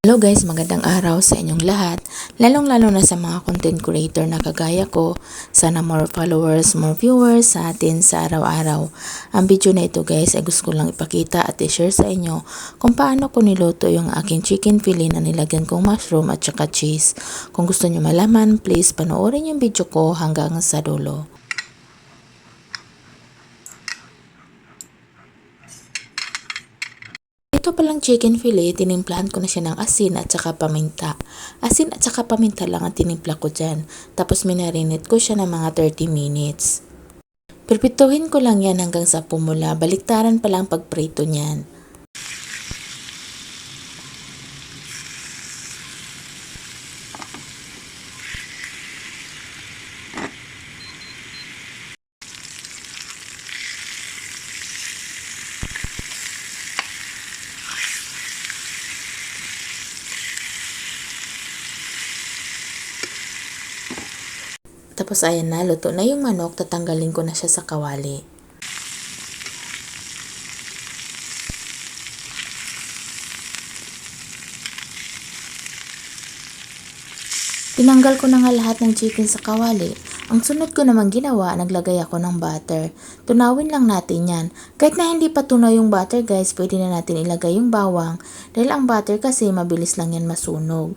Hello guys, magandang araw sa inyong lahat, lalong-lalo na sa mga content creator na kagaya ko. Sana more followers, more viewers sa atin sa araw-araw. Ang video na ito guys ay gusto ko lang ipakita at i-share sa inyo kung paano ko niluto yung aking chicken fillet na nilagyan kong mushroom at saka cheese. Kung gusto nyo malaman, please panoorin yung video ko hanggang sa dulo. Ito palang chicken fillet, tinimplahan ko na siya ng asin at saka paminta. Asin at saka paminta lang ang tinimpla ko dyan. Tapos minarinate ko siya ng mga 30 minutes. Pirpituhin ko lang yan hanggang sa pumula. Baliktaran pa lang pagprito niyan. Tapos ayan na, luto na yung manok, tatanggalin ko na siya sa kawali. Tinanggal ko na nga lahat ng chicken sa kawali. Ang sunod ko naman ginawa, naglagay ako ng butter. Tunawin lang natin yan. Kahit na hindi pa tunaw yung butter guys, pwede na natin ilagay yung bawang. Dahil ang butter kasi mabilis lang yan masunog.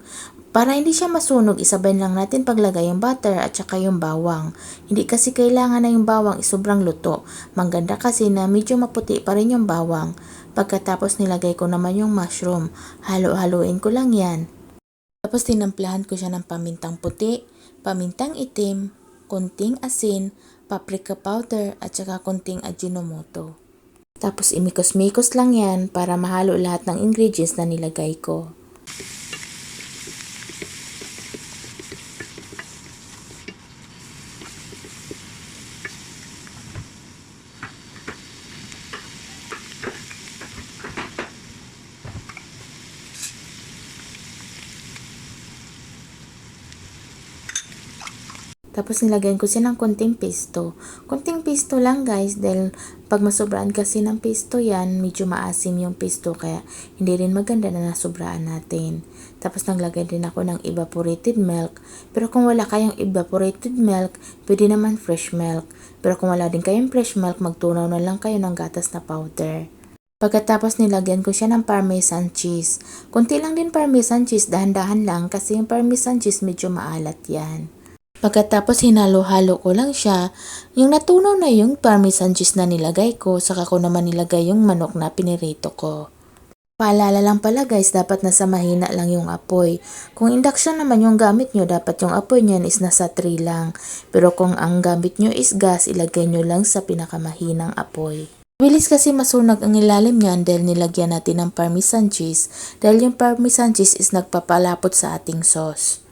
Para hindi siya masunog, isabay lang natin paglagay yung butter at saka yung bawang. Hindi kasi kailangan na yung bawang sobrang luto. Mangganda kasi na medyo maputi pa rin yung bawang. Pagkatapos nilagay ko naman yung mushroom. Halo-haloin ko lang yan. Tapos tinamplahan ko siya ng pamintang puti, pamintang itim, konting asin, paprika powder at saka konting Ajinomoto. Tapos imikos-mikos lang yan para mahalo lahat ng ingredients na nilagay ko. Tapos nilagyan ko siya ng konting pesto. Konting pesto lang guys dahil pag masobraan kasi ng pesto yan, medyo maasim yung pesto kaya hindi rin maganda na nasobraan natin. Tapos naglagay din ako ng evaporated milk. Pero kung wala kayong evaporated milk, pwede naman fresh milk. Pero kung wala din kayong fresh milk, magtunaw na lang kayo ng gatas na powder. Pagkatapos nilagyan ko siya ng parmesan cheese. Kunti lang din parmesan cheese, dahan-dahan lang kasi yung parmesan cheese medyo maalat yan. Pagkatapos hinalo-halo ko lang siya, yung natunaw na yung parmesan cheese na nilagay ko, saka ko naman nilagay yung manok na pinirito ko. Paalala lang pala guys, dapat nasa mahina lang yung apoy. Kung induction naman yung gamit nyo, dapat yung apoy nyan is nasa 3 lang. Pero kung ang gamit nyo is gas, ilagay nyo lang sa pinakamahinang apoy. Bilis kasi masunog ang ilalim niyan dahil nilagyan natin ng parmesan cheese, dahil yung parmesan cheese is nagpapalapot sa ating sauce.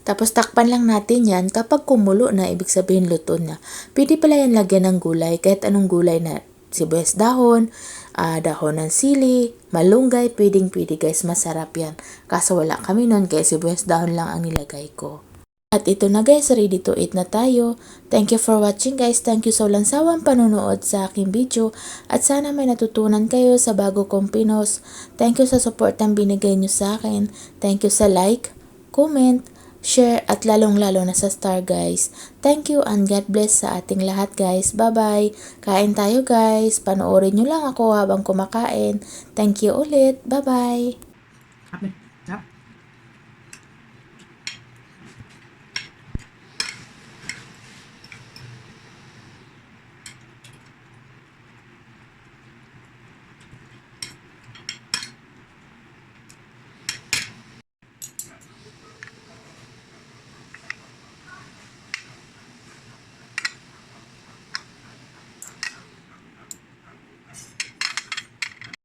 Tapos takpan lang natin yan kapag kumulo na, ibig sabihin luto na. Pwede pala yan lagyan ng gulay, kahit anong gulay na sibuyas dahon, dahon ng sili, malunggay, pwedeng guys, masarap yan. Kaso wala kami nun kaya sibuyas dahon lang ang nilagay ko. At ito na guys, ready to eat na tayo. Thank you for watching guys. Thank you sa walang sawang panonood sa aking video. At sana may natutunan kayo sa bago kong pinos. Thank you sa support ang binigay nyo sa akin. Thank you sa like, comment, share at lalong-lalo na sa star guys. Thank you and God bless sa ating lahat guys. Bye-bye. Kain tayo guys. Panoorin nyo lang ako habang kumakain. Thank you ulit. Bye-bye.